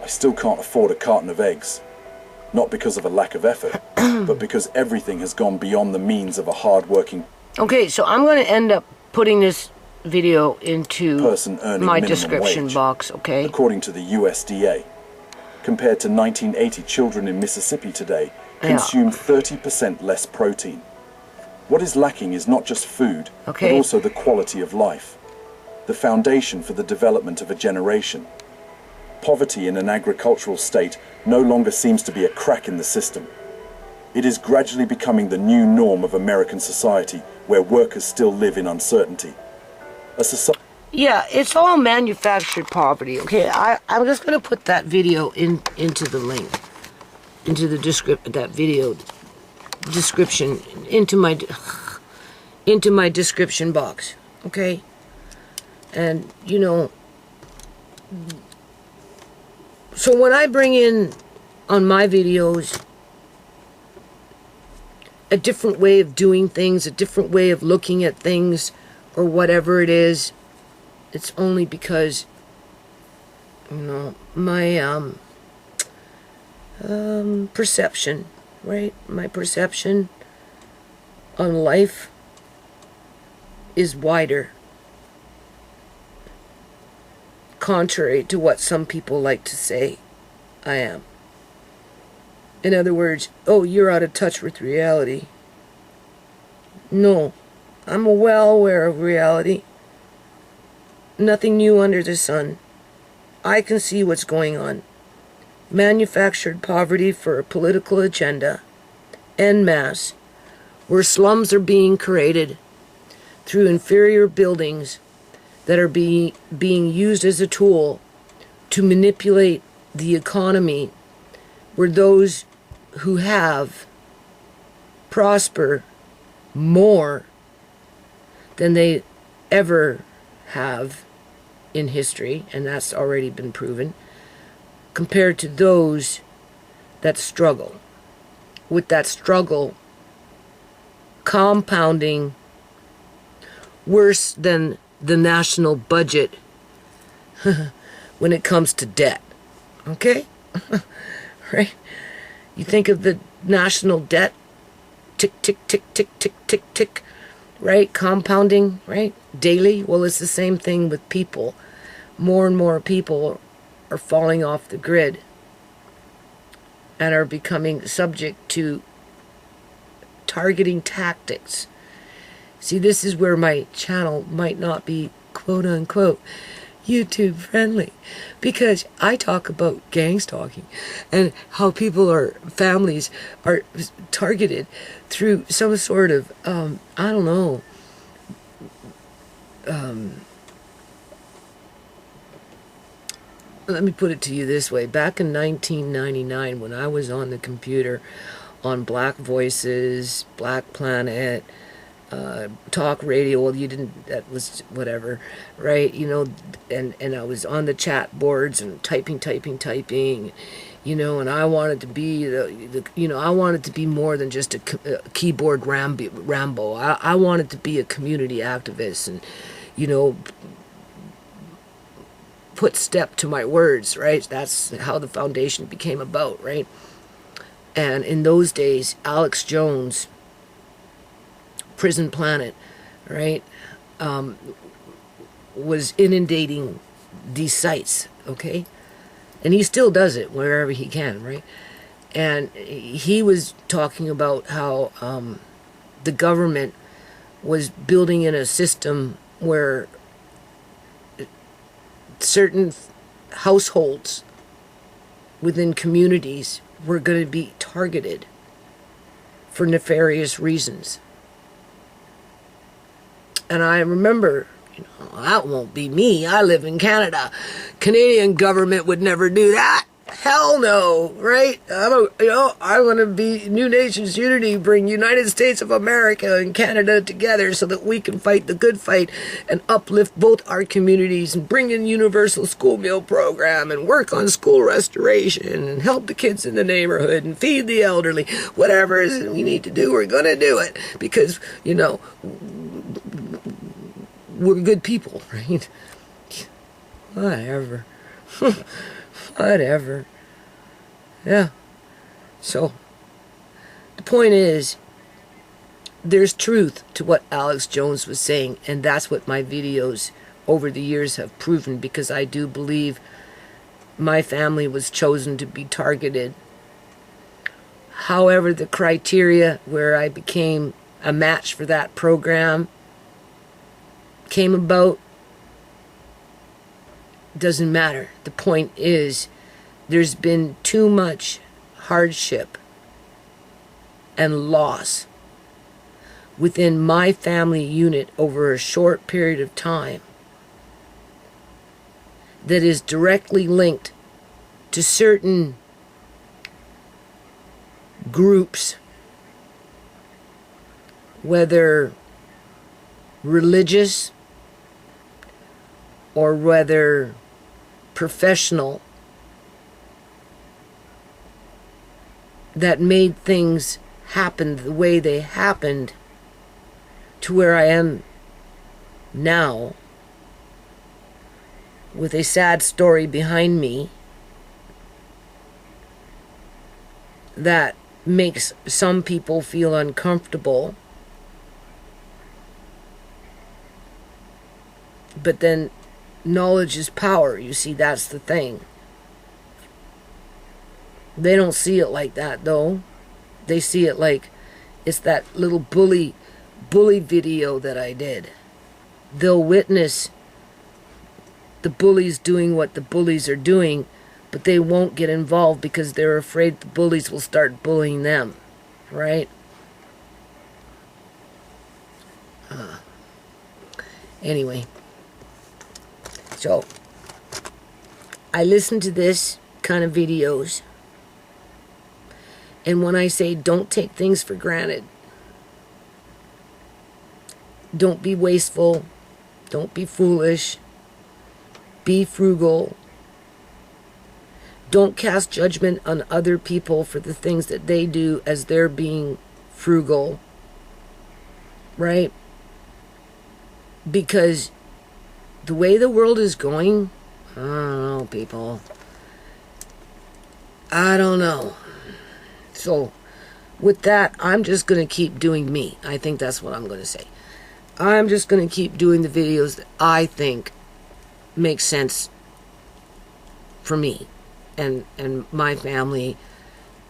I still can't afford a carton of eggs. Not because of a lack of effort, but because everything has gone beyond the means of a hard-working Okay, so I'm going to end up putting this video into person earning my minimum description wage, box, okay? according to the USDA. Compared to 1980, children in Mississippi today consume 30% less protein. What is lacking is not just food, but also the quality of life, the foundation for the development of a generation. Poverty in an agricultural state no longer seems to be a crack in the system. It is gradually becoming the new norm of American society, where workers still live in uncertainty. A society. Yeah, it's all manufactured poverty. Okay, I'm just going to put that video into the link, into the that video description, into my description box. Okay, and so when I bring in on my videos a different way of doing things, a different way of looking at things, or whatever it is, it's only because, my perception, right? My perception on life is wider, contrary to what some people like to say I am. In other words, oh, you're out of touch with reality. No, I'm well aware of reality. Nothing new under the sun. I can see what's going on. Manufactured poverty for a political agenda, en masse, where slums are being created through inferior buildings that are being used as a tool to manipulate the economy, where those who have prosper more than they ever have in history, and that's already been proven, compared to those that struggle. with that struggle compounding worse than the national budget when it comes to debt. Okay? Right? You think of the national debt, tick, tick, tick, tick, tick, tick, tick, right? Compounding, right? Daily. Well, it's the same thing with people. More and more people are falling off the grid and are becoming subject to targeting tactics. See, this is where my channel might not be quote unquote YouTube friendly, because I talk about gang stalking and how families are targeted through some sort of, I don't know, let me put it to you this way. Back in 1999, when I was on the computer on Black Voices, Black Planet, talk radio, well, you didn't, that was whatever, right? You know, and I was on the chat boards and typing, you know, and I wanted to be I wanted to be more than just a keyboard Rambo. I wanted to be a community activist and, you know, put step to my words, right? That's how the foundation became about, right? And in those days, Alex Jones, Prison Planet, right, was inundating these sites, okay? And he still does it wherever he can, right? And he was talking about how the government was building in a system where certain households within communities were going to be targeted for nefarious reasons. And I remember, you know, that won't be me. I live in Canada. Canadian government would never do that. Hell no, right? I want to be New Nations Unity, bring United States of America and Canada together so that we can fight the good fight and uplift both our communities and bring in universal school meal program and work on school restoration and help the kids in the neighborhood and feed the elderly. Whatever it is we need to do, we're going to do it because, you know, we're good people, right? Whatever. Whatever. Yeah. So, the point is, there's truth to what Alex Jones was saying, and that's what my videos over the years have proven, because I do believe my family was chosen to be targeted. However, the criteria where I became a match for that program came about doesn't matter. The point is, there's been too much hardship and loss within my family unit over a short period of time that is directly linked to certain groups, whether religious or whether professional, that made things happen the way they happened to where I am now, with a sad story behind me that makes some people feel uncomfortable. But then knowledge is power. You see, that's the thing. They don't see it like that, though. They see it like it's that little bully video that I did. They'll witness the bullies doing what the bullies are doing, but they won't get involved because they're afraid the bullies will start bullying them, right? Anyway. So, I listen to this kind of videos, and when I say don't take things for granted, don't be wasteful, don't be foolish, be frugal, Don't cast judgment on other people for the things that they do as they're being frugal, right? Because the way the world is going, I don't know, people. I don't know. So, with that, I'm just going to keep doing me. I think that's what I'm going to say. I'm just going to keep doing the videos that I think make sense for me and my family,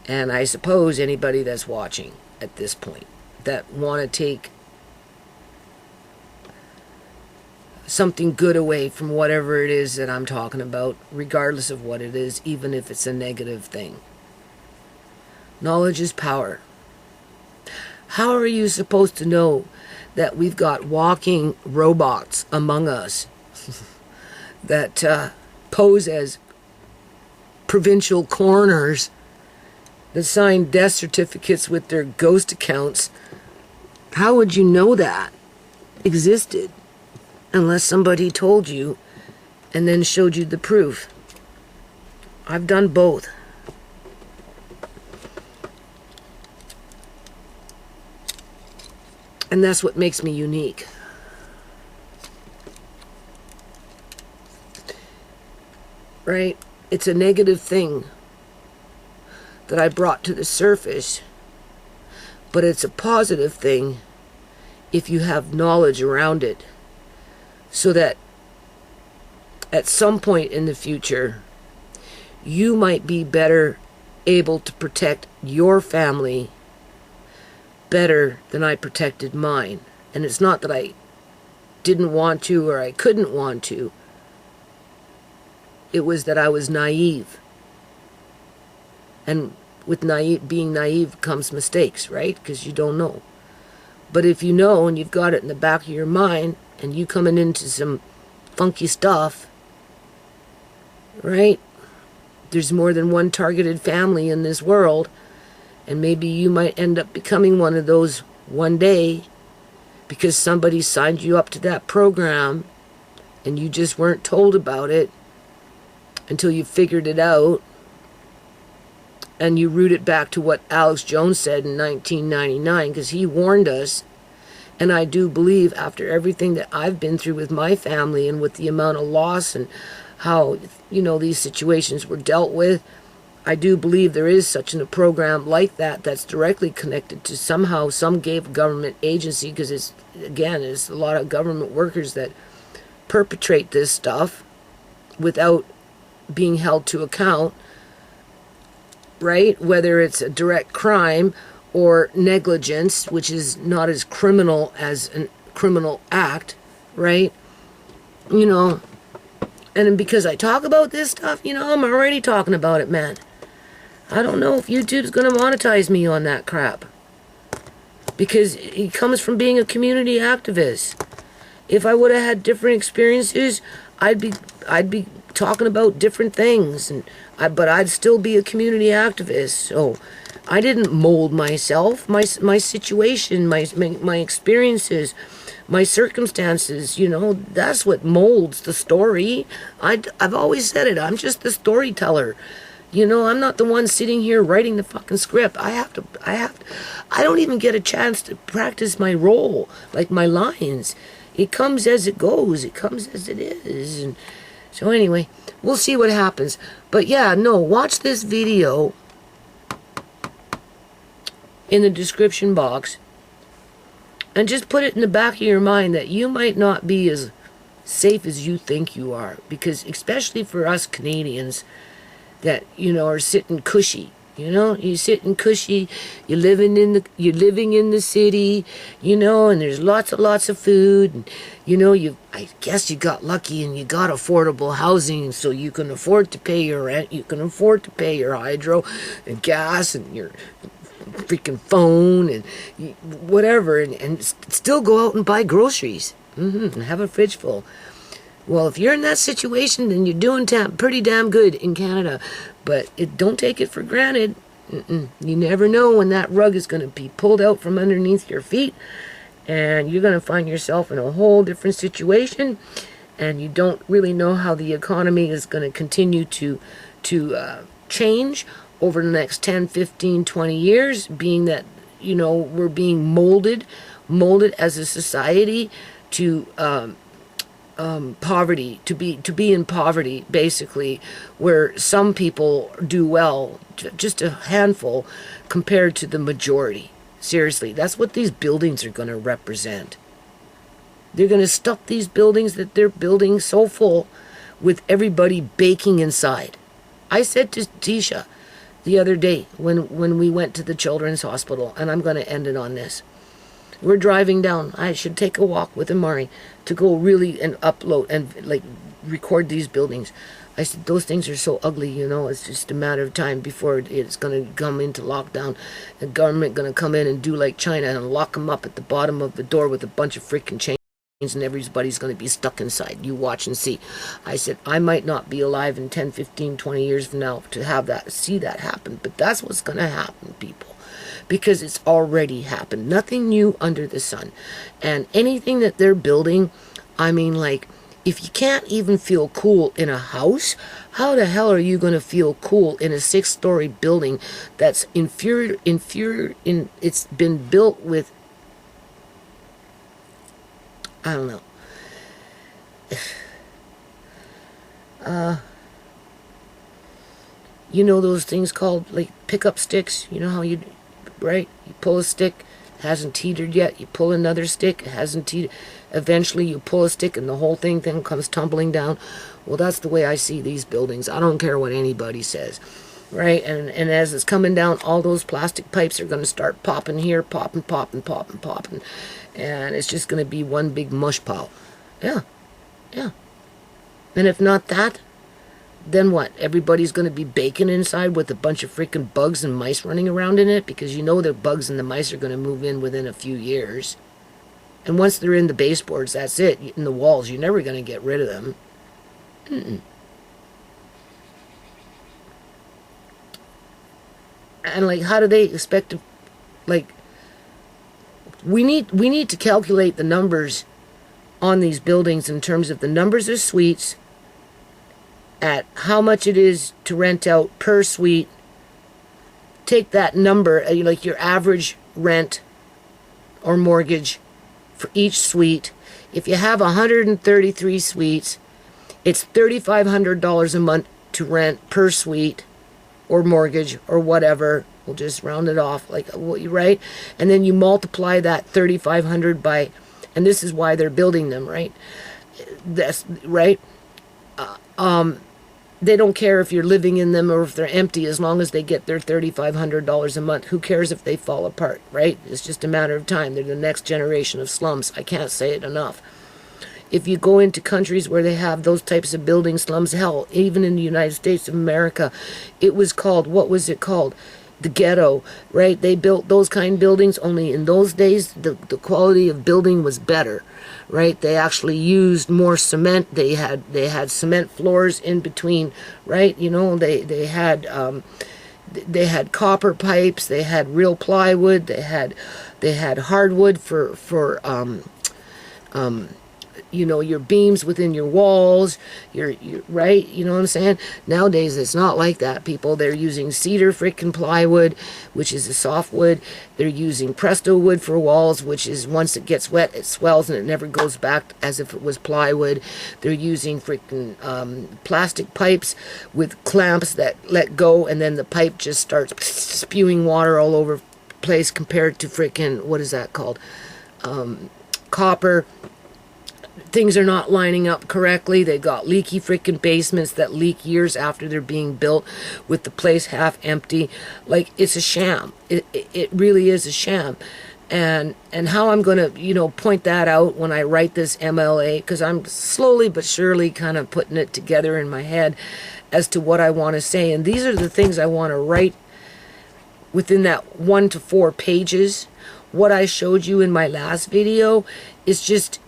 and I suppose anybody that's watching at this point that want to take something good away from whatever it is that I'm talking about, regardless of what it is, even if it's a negative thing. Knowledge is power. How are you supposed to know that we've got walking robots among us that pose as provincial coroners that sign death certificates with their ghost accounts? How would you know that existed unless somebody told you and then showed you the proof? I've done both. And that's what makes me unique. Right? It's a negative thing that I brought to the surface, but it's a positive thing if you have knowledge around it, so that at some point in the future, you might be better able to protect your family better than I protected mine. And it's not that I didn't want to or I couldn't want to. It was that I was naive. And with being naive comes mistakes, right? Because you don't know. But if you know and you've got it in the back of your mind and you coming into some funky stuff, right? There's more than one targeted family in this world, and maybe you might end up becoming one of those one day because somebody signed you up to that program and you just weren't told about it until you figured it out, and you root it back to what Alex Jones said in 1999, because he warned us. And I do believe, after everything that I've been through with my family and with the amount of loss and how, these situations were dealt with, I do believe there is such a program like that that's directly connected to somehow some government agency, because it's a lot of government workers that perpetrate this stuff without being held to account, right? Whether it's a direct crime or negligence, which is not as criminal as a criminal act, right? And because I talk about this stuff, I'm already talking about it, man. I don't know if YouTube's going to monetize me on that crap, because it comes from being a community activist. If I would have had different experiences, I'd be talking about different things, but I'd still be a community activist. So I didn't mold myself. My situation, my experiences, my circumstances, that's what molds the story. I've always said it. I'm just the storyteller. I'm not the one sitting here writing the fucking script. I don't even get a chance to practice my role, like my lines. It comes as it goes. It comes as it is. And so anyway, we'll see what happens. But yeah, no, watch this video in the description box and just put it in the back of your mind that you might not be as safe as you think you are. Because especially for us Canadians that, are sitting cushy. You're sitting cushy, you're living in the city, and there's lots of food, and I guess you got lucky and you got affordable housing, so you can afford to pay your rent, you can afford to pay your hydro and gas and your freaking phone and whatever, and still go out and buy groceries, and have a fridge full. Well, if you're in that situation, then you're doing pretty damn good in Canada. But don't take it for granted. You never know when that rug is going to be pulled out from underneath your feet, and you're going to find yourself in a whole different situation, and you don't really know how the economy is going to continue to change over the next 10, 15, 20 years, being that, we're being molded as a society to poverty, to be in poverty, basically, where some people do well, just a handful, compared to the majority. Seriously, that's what these buildings are going to represent. They're going to stuff these buildings that they're building so full with everybody baking inside. I said to Tisha the other day when we went to the children's hospital, and I'm going to end it on this. We're driving down. I should take a walk with Amari to go really and upload and like record these buildings. I said, those things are so ugly, it's just a matter of time before it's going to come into lockdown. The government going to come in and do like China and lock them up at the bottom of the door with a bunch of freaking chains, and everybody's going to be stuck inside. You watch and see. I said, I might not be alive in 10, 15, 20 years from now to see that happen, but that's what's going to happen, people. Because it's already happened. Nothing new under the sun. And anything that they're building, I mean, like, if you can't even feel cool in a house, how the hell are you going to feel cool in a 6-story building that's it's been built with, I don't know. Those things called, like, pickup sticks? You know how right? You pull a stick, it hasn't teetered yet. You pull another stick, it hasn't teetered. Eventually you pull a stick and the whole thing comes tumbling down. Well, that's the way I see these buildings. I don't care what anybody says, right? And as it's coming down, all those plastic pipes are going to start popping here, popping. And it's just going to be one big mush pile. Yeah. And if not that, then what? Everybody's going to be baking inside with a bunch of freaking bugs and mice running around in it, because the bugs and the mice are going to move in within a few years. And once they're in the baseboards, that's it. In the walls, you're never going to get rid of them. And like, how do they expect to, like, we need to calculate the numbers on these buildings in terms of the numbers of suites, at how much it is to rent out per suite. Take that number, like your average rent or mortgage for each suite. If you have 133 suites, it's $3,500 a month to rent per suite or mortgage or whatever. We'll just round it off, like, right? And then you multiply that 3,500 by, and this is why they're building them, right? That's right. They don't care if you're living in them or if they're empty, as long as they get their $3,500 a month. Who cares if they fall apart, right? It's just a matter of time. They're the next generation of slums. I can't say it enough. If you go into countries where they have those types of building slums, hell, even in the United States of America, it was called, what was it called? The ghetto, right? They built those kind of buildings, only in those days, the quality of building was better, right? They actually used more cement. They had cement floors in between, right? They had copper pipes. They had real plywood. They had hardwood for your beams within your walls, your right, you know what I'm saying? Nowadays, it's not like that, people. They're using cedar freaking plywood, which is a softwood. They're using Presto wood for walls, which is, once it gets wet, it swells and it never goes back as if it was plywood. They're using freaking plastic pipes with clamps that let go, and then the pipe just starts spewing water all over the place, compared to freaking, what is that called? Copper. Things are not lining up correctly. They got leaky freaking basements that leak years after they're being built, with the place half empty. Like, it's a sham. It really is a sham. And how I'm going to, point that out when I write this MLA, because I'm slowly but surely kind of putting it together in my head as to what I want to say. And these are the things I want to write within that 1 to 4 pages. What I showed you in my last video is just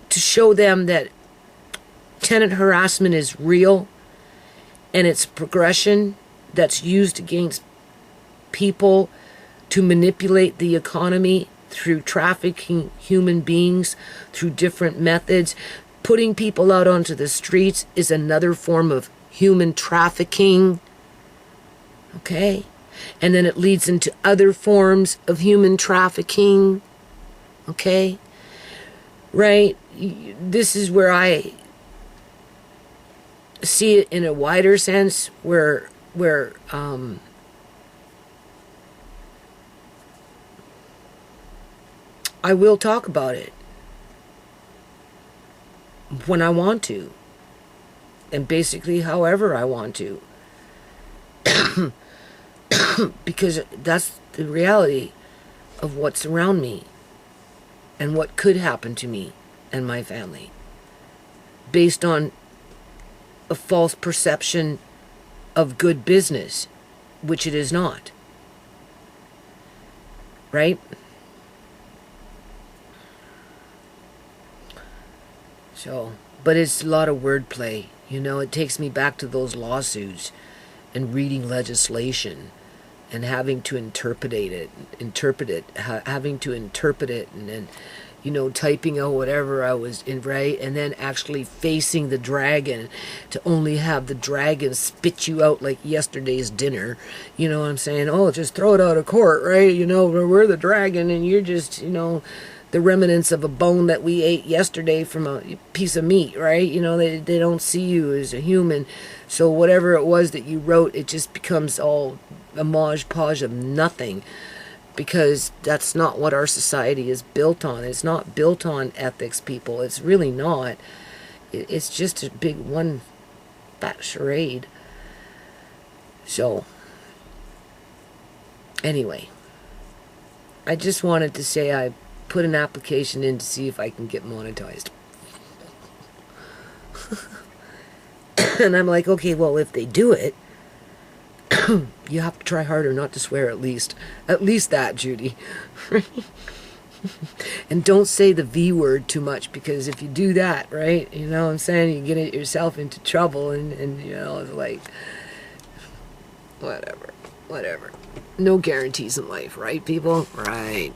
to show them that tenant harassment is real, and it's progression that's used against people to manipulate the economy through trafficking human beings through different methods. Putting people out onto the streets is another form of human trafficking, okay? And then it leads into other forms of human trafficking, okay? Right? This is where I see it in a wider sense, where I will talk about it when I want to, and basically however I want to, because that's the reality of what's around me and what could happen to me and my family based on a false perception of good business, which it is not. Right? So, but it's a lot of wordplay. You know, it takes me back to those lawsuits and reading legislation and having to interpret it, having to interpret it, and then, you know, typing out whatever I was in, right? And then actually facing the dragon to only have the dragon spit you out like yesterday's dinner. You know what I'm saying? Oh, just throw it out of court, right? You know, we're the dragon and you're just, you know, the remnants of a bone that we ate yesterday from a piece of meat, right? You know, they don't see you as a human. So whatever it was that you wrote, it just becomes all a modge-podge of nothing, because that's not what our society is built on. It's not built on ethics, people. It's really not. It's just a big one fat charade. So, anyway, I just wanted to say I put an application in to see if I can get monetized. And I'm like, okay, well, if they do it, you have to try harder not to swear at least. At least that, Judy. And don't say the V word too much, because if you do that, right, you know what I'm saying, you get yourself into trouble, and you know, it's like, whatever. No guarantees in life, right, people? Right.